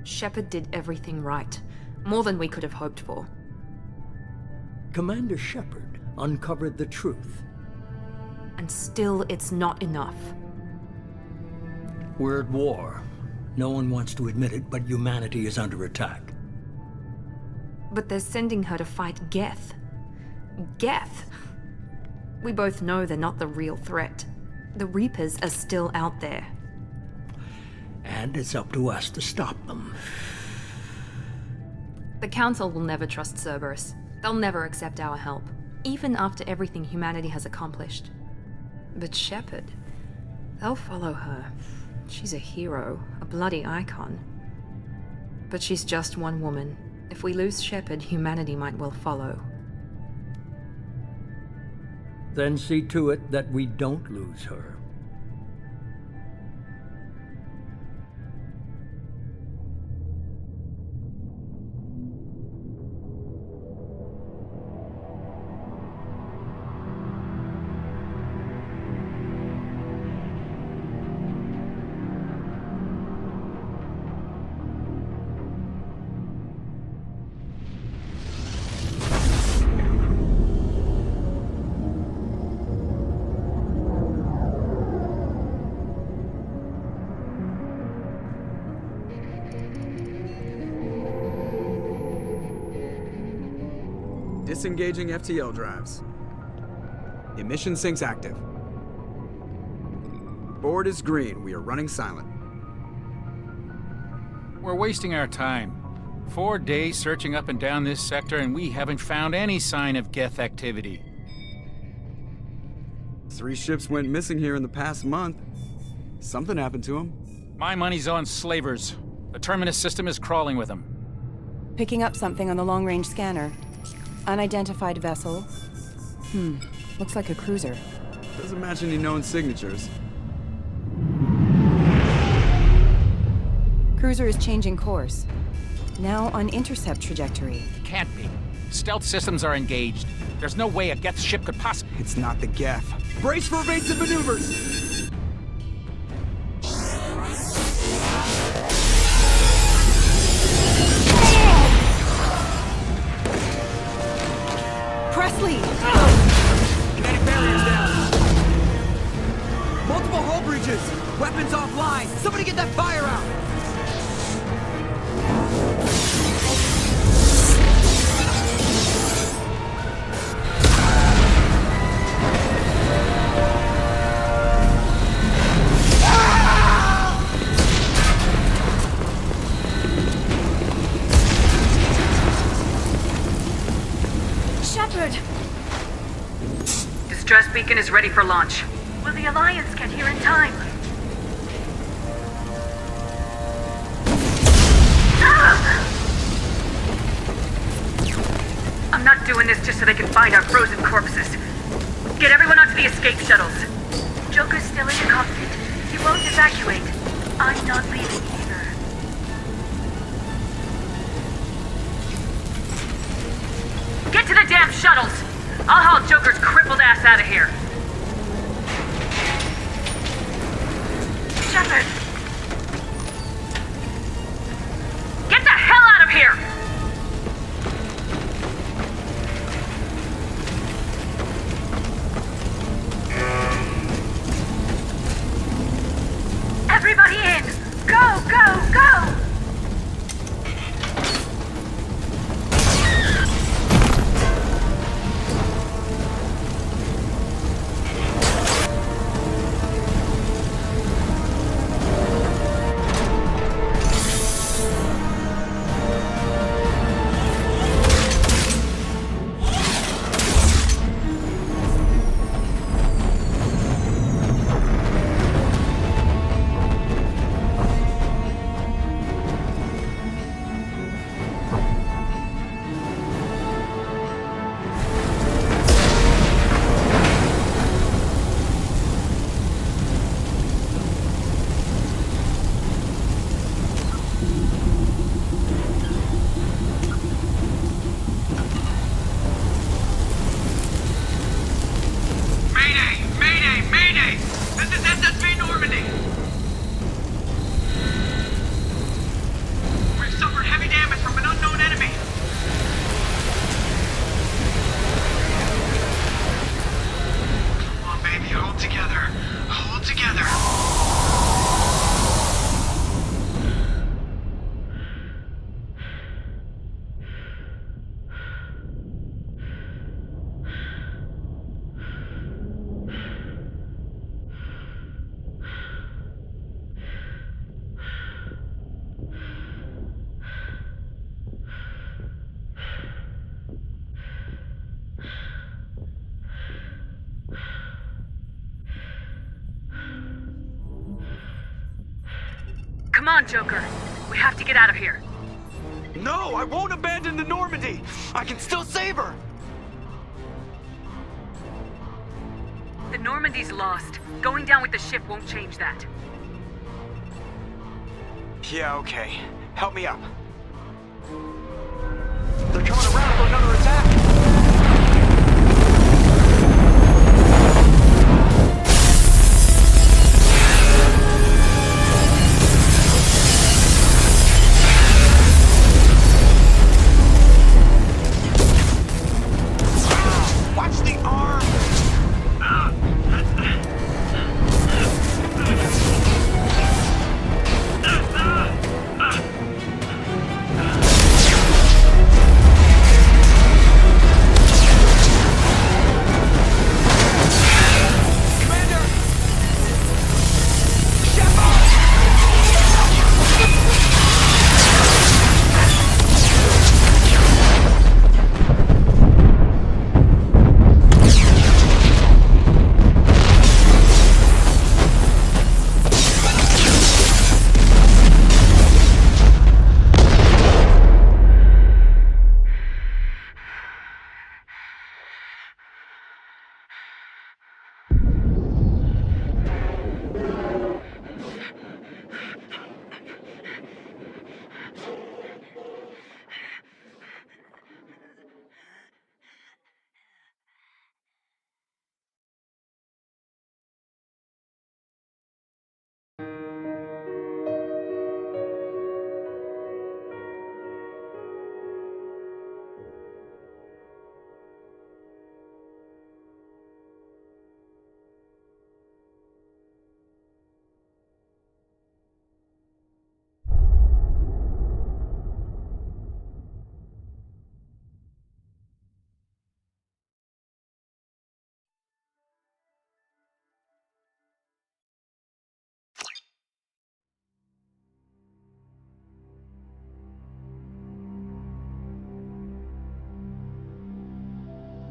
Shepard did everything right. More than we could have hoped for. Commander Shepard uncovered the truth. And still, it's not enough. We're at war. No one wants to admit it, but humanity is under attack. But they're sending her to fight Geth. Geth! We both know they're not the real threat. The Reapers are still out there. And it's up to us to stop them. The Council will never trust Cerberus. They'll never accept our help, even after everything humanity has accomplished. But Shepard, they'll follow her. She's a hero, a bloody icon. But she's just one woman. If we lose Shepard, humanity might well follow. Then see to it that we don't lose her. Disengaging FTL drives. Emission sinks active. Board is green. We are running silent. We're wasting our time. 4 days searching up and down this sector, and we haven't found any sign of Geth activity. 3 ships went missing here in the past month. Something happened to them. My money's on slavers. The Terminus system is crawling with them. Picking up something on the long-range scanner. Unidentified vessel. Looks like a cruiser. Doesn't match any known signatures. Cruiser is changing course. Now on intercept trajectory. Can't be. Stealth systems are engaged. There's no way a Geth ship could possibly... It's not the Geth. Brace for evasive maneuvers! Presley! Kinetic barriers down. Multiple hull breaches. Weapons offline. Somebody get that fire out. Shepard! Distress beacon is ready for launch. Will the Alliance get here in time? Ah! I'm not doing this just so they can find our frozen corpses. Get everyone onto the escape shuttles. Joker's still in the cockpit. He won't evacuate. I'm not leaving either. Get to the damn shuttles! I'll haul Joker's crippled ass out of here. Shepard! Get the hell out of here! Everybody in! Go, go, go! together. Hold together. Come on, Joker. We have to get out of here. No, I won't abandon the Normandy. I can still save her. The Normandy's lost. Going down with the ship won't change that. Yeah, okay. Help me up. They're coming around for another attack. Watch the arm!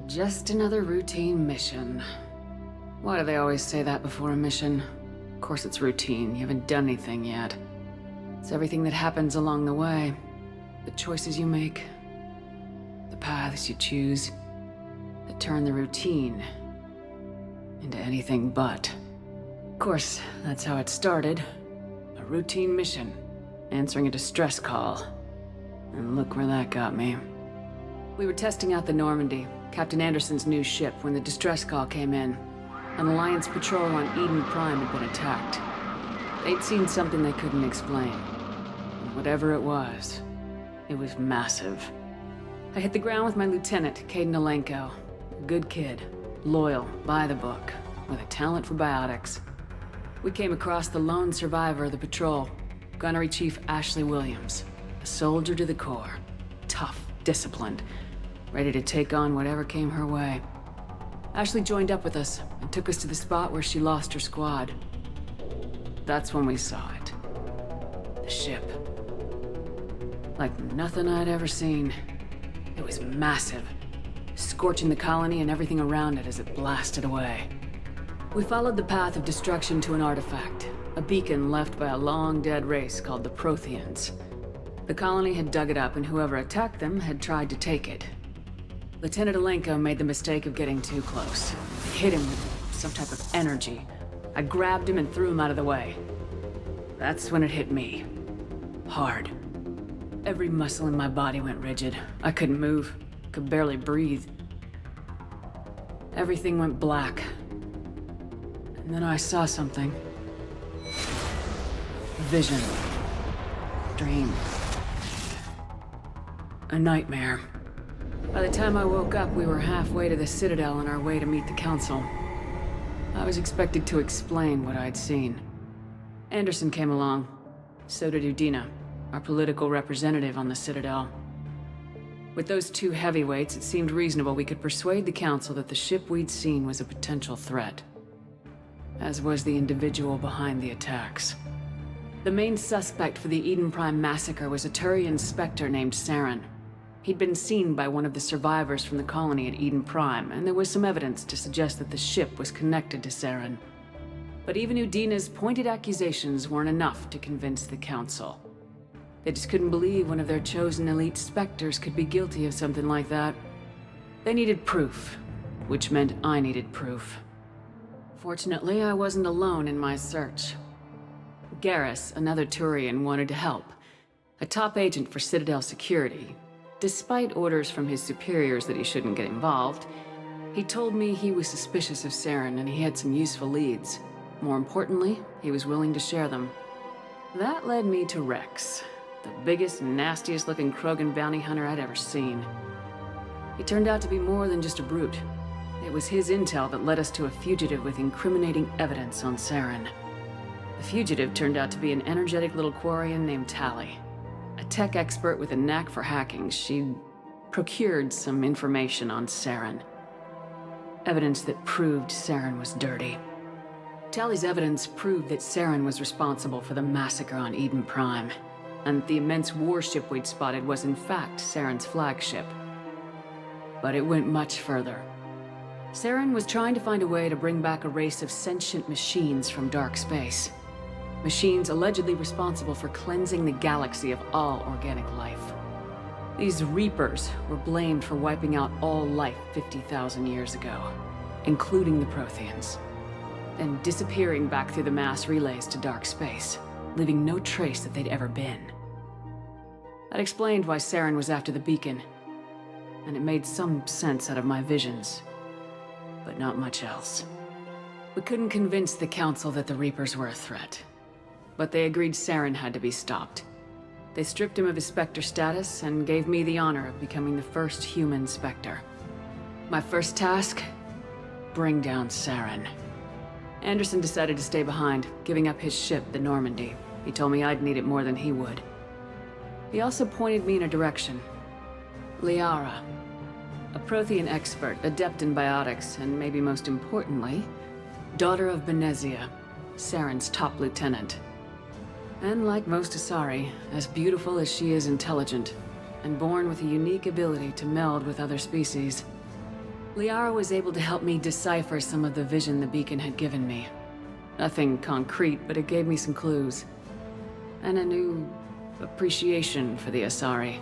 Just another routine mission. Why do they always say that before a mission? Of course it's routine. You haven't done anything yet. It's everything that happens along the way. The choices you make. The paths you choose. That turn the routine into anything but. Of course, that's how it started. A routine mission. Answering a distress call. And look where that got me. We were testing out the Normandy, Captain Anderson's new ship, when the distress call came in. An Alliance patrol on Eden Prime had been attacked. They'd seen something they couldn't explain. And whatever it was massive. I hit the ground with my lieutenant, Caden Alenko. A good kid, loyal, by the book, with a talent for biotics. We came across the lone survivor of the patrol, Gunnery Chief Ashley Williams. A soldier to the core. Tough, disciplined, ready to take on whatever came her way. Ashley joined up with us and took us to the spot where she lost her squad. That's when we saw it. The ship. Like nothing I'd ever seen. It was massive, scorching the colony and everything around it as it blasted away. We followed the path of destruction to an artifact, a beacon left by a long-dead race called the Protheans. The colony had dug it up, and whoever attacked them had tried to take it. Lieutenant Alenko made the mistake of getting too close. I hit him with some type of energy. I grabbed him and threw him out of the way. That's when it hit me. Hard. Every muscle in my body went rigid. I couldn't move, could barely breathe. Everything went black. And then I saw something. A vision. Dream. A nightmare. By the time I woke up, we were halfway to the Citadel on our way to meet the Council. I was expected to explain what I'd seen. Anderson came along. So did Udina, our political representative on the Citadel. With those two heavyweights, it seemed reasonable we could persuade the Council that the ship we'd seen was a potential threat. As was the individual behind the attacks. The main suspect for the Eden Prime massacre was a Turian Spectre named Saren. He'd been seen by one of the survivors from the colony at Eden Prime, and there was some evidence to suggest that the ship was connected to Saren. But even Udina's pointed accusations weren't enough to convince the Council. They just couldn't believe one of their chosen elite Spectres could be guilty of something like that. They needed proof, which meant I needed proof. Fortunately, I wasn't alone in my search. Garrus, another Turian, wanted to help. A top agent for Citadel security. Despite orders from his superiors that he shouldn't get involved, he told me he was suspicious of Saren and he had some useful leads. More importantly, he was willing to share them. That led me to Rex, the biggest, nastiest looking Krogan bounty hunter I'd ever seen. He turned out to be more than just a brute. It was his intel that led us to a fugitive with incriminating evidence on Saren. The fugitive turned out to be an energetic little Quarian named Tali. A tech expert with a knack for hacking, she'd procured some information on Saren. Evidence that proved Saren was dirty. Tali's evidence proved that Saren was responsible for the massacre on Eden Prime, and the immense warship we'd spotted was in fact Saren's flagship. But it went much further. Saren was trying to find a way to bring back a race of sentient machines from dark space. Machines allegedly responsible for cleansing the galaxy of all organic life. These Reapers were blamed for wiping out all life 50,000 years ago, including the Protheans, and disappearing back through the mass relays to dark space, leaving no trace that they'd ever been. That explained why Saren was after the beacon, and it made some sense out of my visions, but not much else. We couldn't convince the Council that the Reapers were a threat. But they agreed Saren had to be stopped. They stripped him of his Spectre status and gave me the honor of becoming the first human Spectre. My first task? Bring down Saren. Anderson decided to stay behind, giving up his ship, the Normandy. He told me I'd need it more than he would. He also pointed me in a direction. Liara. A Prothean expert, adept in biotics, and maybe most importantly, daughter of Benezia, Saren's top lieutenant. And like most Asari, as beautiful as she is intelligent, and born with a unique ability to meld with other species. Liara was able to help me decipher some of the vision the beacon had given me. Nothing concrete, but it gave me some clues. And a new appreciation for the Asari.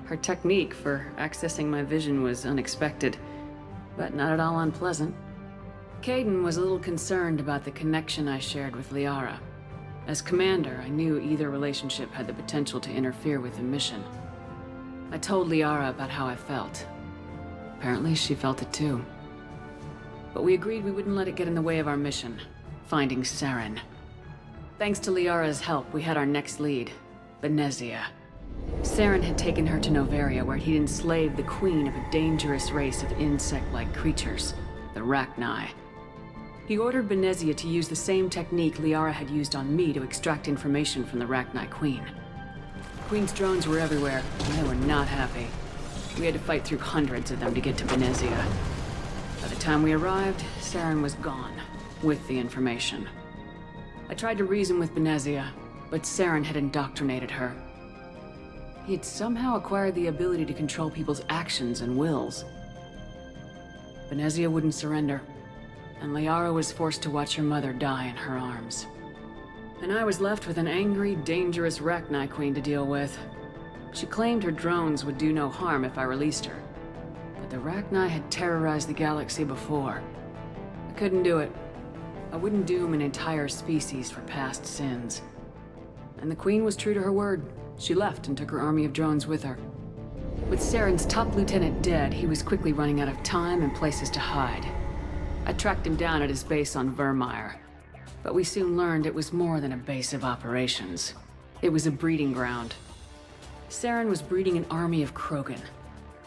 Her technique for accessing my vision was unexpected, but not at all unpleasant. Kaidan was a little concerned about the connection I shared with Liara. As commander, I knew either relationship had the potential to interfere with the mission. I told Liara about how I felt. Apparently, she felt it too. But we agreed we wouldn't let it get in the way of our mission, finding Saren. Thanks to Liara's help, we had our next lead, Benezia. Saren had taken her to Noveria, where he'd enslaved the queen of a dangerous race of insect-like creatures, the Rachni. He ordered Benezia to use the same technique Liara had used on me to extract information from the Rachni Queen. The Queen's drones were everywhere, and they were not happy. We had to fight through hundreds of them to get to Benezia. By the time we arrived, Saren was gone, with the information. I tried to reason with Benezia, but Saren had indoctrinated her. He had somehow acquired the ability to control people's actions and wills. Benezia wouldn't surrender, and Liara was forced to watch her mother die in her arms. And I was left with an angry, dangerous Rachni Queen to deal with. She claimed her drones would do no harm if I released her. But the Rachni had terrorized the galaxy before. I couldn't do it. I wouldn't doom an entire species for past sins. And the Queen was true to her word. She left and took her army of drones with her. With Saren's top lieutenant dead, he was quickly running out of time and places to hide. I tracked him down at his base on Vermeer, but we soon learned it was more than a base of operations. It was a breeding ground. Saren was breeding an army of Krogan.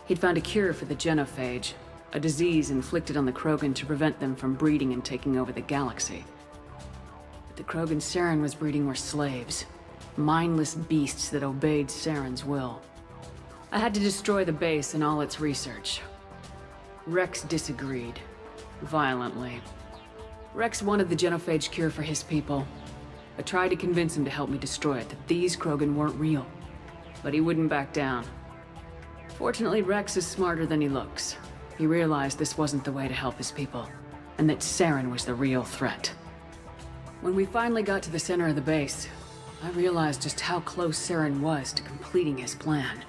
He'd found a cure for the genophage, A disease inflicted on the Krogan to prevent them from breeding and taking over the galaxy. But the Krogan Saren was breeding were slaves. Mindless beasts that obeyed Saren's will. I had to destroy the base and all its research. Rex disagreed. Violently. Rex wanted the genophage cure for his people. I tried to convince him to help me destroy it, that these Krogan weren't real. But he wouldn't back down. Fortunately, Rex is smarter than he looks. He realized this wasn't the way to help his people, and that Saren was the real threat. When we finally got to the center of the base, I realized just how close Saren was to completing his plan.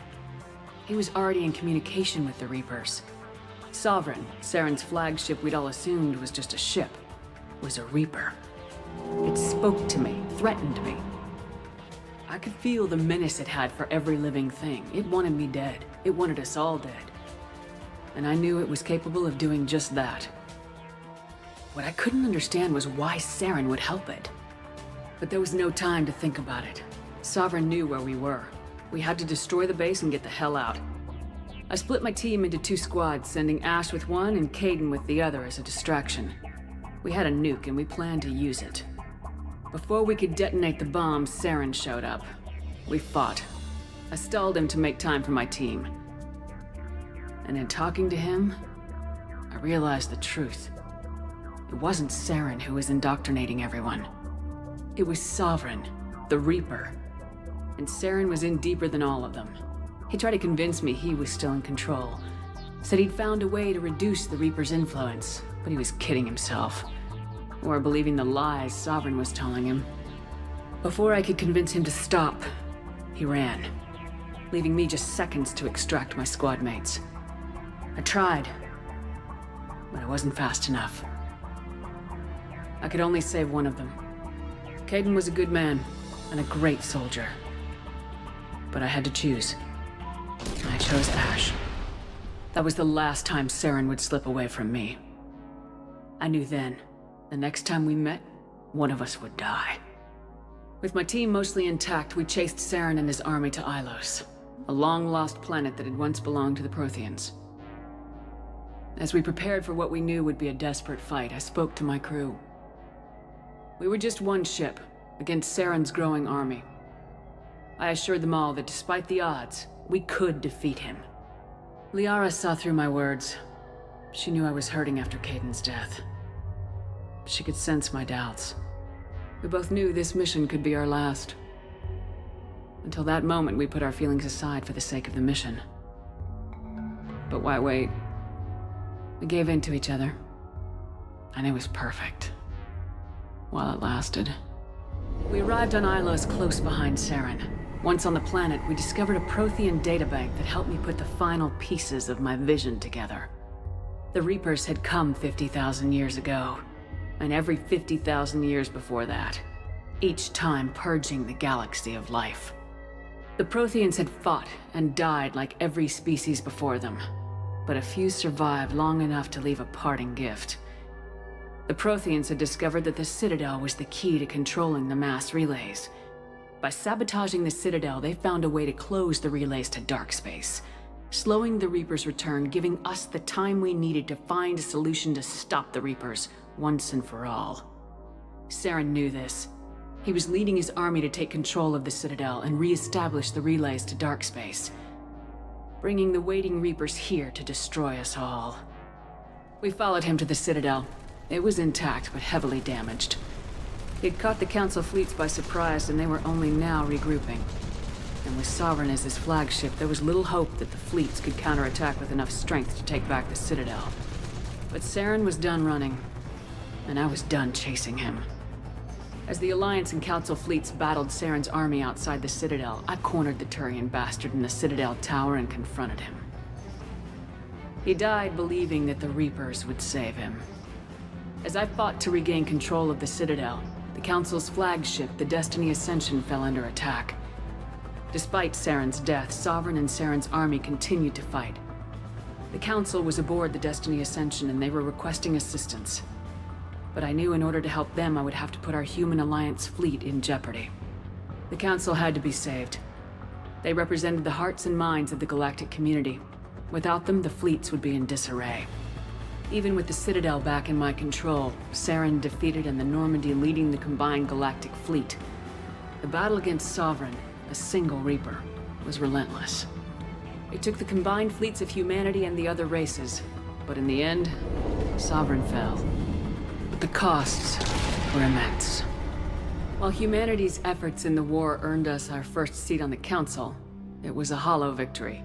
He was already in communication with the Reapers. Sovereign, Saren's flagship we'd all assumed was just a ship, was a Reaper. It spoke to me, threatened me. I could feel the menace it had for every living thing. It wanted me dead. It wanted us all dead. And I knew it was capable of doing just that. What I couldn't understand was why Saren would help it. But there was no time to think about it. Sovereign knew where we were. We had to destroy the base and get the hell out. I split my team into 2 squads, sending Ash with one and Caden with the other as a distraction. We had a nuke and we planned to use it. Before we could detonate the bomb, Saren showed up. We fought. I stalled him to make time for my team. And in talking to him, I realized the truth. It wasn't Saren who was indoctrinating everyone. It was Sovereign, the Reaper. And Saren was in deeper than all of them. He tried to convince me he was still in control. Said he'd found a way to reduce the Reaper's influence, but he was kidding himself. Or believing the lies Sovereign was telling him. Before I could convince him to stop, he ran, leaving me just seconds to extract my squad mates. I tried, but I wasn't fast enough. I could only save one of them. Caden was a good man and a great soldier. But I had to choose. I chose Ash. That was the last time Saren would slip away from me. I knew then, the next time we met, one of us would die. With my team mostly intact, we chased Saren and his army to Ilos, a long-lost planet that had once belonged to the Protheans. As we prepared for what we knew would be a desperate fight, I spoke to my crew. We were just one ship, against Saren's growing army. I assured them all that despite the odds, we could defeat him. Liara saw through my words. She knew I was hurting after Caden's death. She could sense my doubts. We both knew this mission could be our last. Until that moment, we put our feelings aside for the sake of the mission. But why wait? We gave in to each other. And it was perfect. While it lasted. We arrived on Ilos close behind Saren. Once on the planet, we discovered a Prothean databank that helped me put the final pieces of my vision together. The Reapers had come 50,000 years ago, and every 50,000 years before that, each time purging the galaxy of life. The Protheans had fought and died like every species before them, but a few survived long enough to leave a parting gift. The Protheans had discovered that the Citadel was the key to controlling the mass relays. By sabotaging the Citadel, they found a way to close the relays to dark space, slowing the Reapers' return, giving us the time we needed to find a solution to stop the Reapers once and for all. Saren knew this. He was leading his army to take control of the Citadel and re-establish the relays to dark space, bringing the waiting Reapers here to destroy us all. We followed him to the Citadel. It was intact, but heavily damaged. He'd caught the Council fleets by surprise, and they were only now regrouping. And with Sovereign as his flagship, there was little hope that the fleets could counterattack with enough strength to take back the Citadel. But Saren was done running, and I was done chasing him. As the Alliance and Council fleets battled Saren's army outside the Citadel, I cornered the Turian bastard in the Citadel tower and confronted him. He died believing that the Reapers would save him. As I fought to regain control of the Citadel, the Council's flagship, the Destiny Ascension, fell under attack. Despite Saren's death, Sovereign and Saren's army continued to fight. The Council was aboard the Destiny Ascension and they were requesting assistance. But I knew in order to help them, I would have to put our human Alliance fleet in jeopardy. The Council had to be saved. They represented the hearts and minds of the galactic community. Without them, the fleets would be in disarray. Even with the Citadel back in my control, Saren defeated and the Normandy leading the combined galactic fleet. The battle against Sovereign, a single Reaper, was relentless. It took the combined fleets of humanity and the other races, but in the end, Sovereign fell. But the costs were immense. While humanity's efforts in the war earned us our first seat on the Council, it was a hollow victory.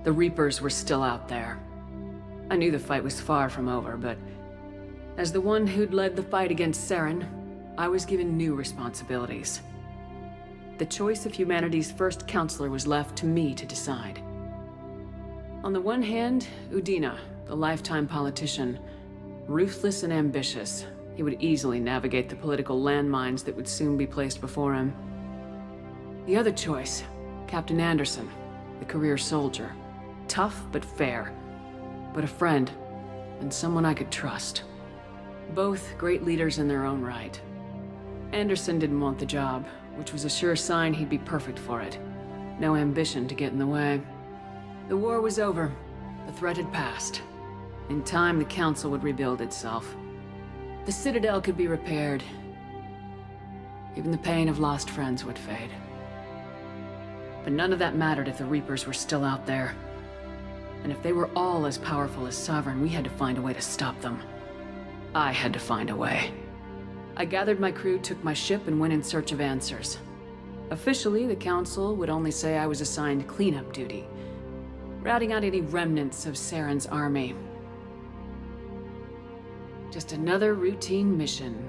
The Reapers were still out there. I knew the fight was far from over, but as the one who'd led the fight against Saren, I was given new responsibilities. The choice of humanity's first counselor was left to me to decide. On the one hand, Udina, the lifetime politician, ruthless and ambitious. He would easily navigate the political landmines that would soon be placed before him. The other choice, Captain Anderson, the career soldier. Tough but fair, but a friend, and someone I could trust. Both great leaders in their own right. Anderson didn't want the job, which was a sure sign he'd be perfect for it. No ambition to get in the way. The war was over. The threat had passed. In time, the Council would rebuild itself. The Citadel could be repaired. Even the pain of lost friends would fade. But none of that mattered if the Reapers were still out there. And if they were all as powerful as Sovereign, we had to find a way to stop them. I had to find a way. I gathered my crew, took my ship, and went in search of answers. Officially, the Council would only say I was assigned cleanup duty, routing out any remnants of Saren's army. Just another routine mission.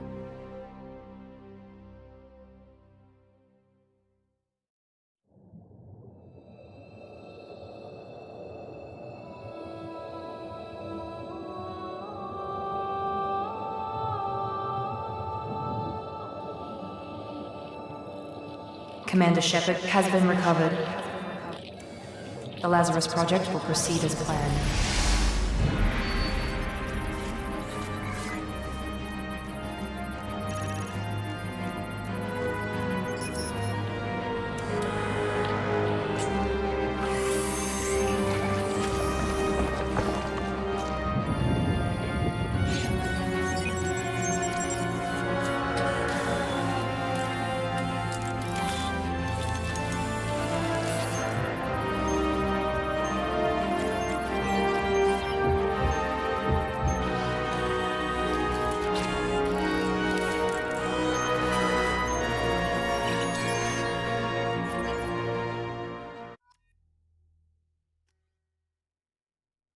Commander Shepard has been recovered. The Lazarus Project will proceed as planned.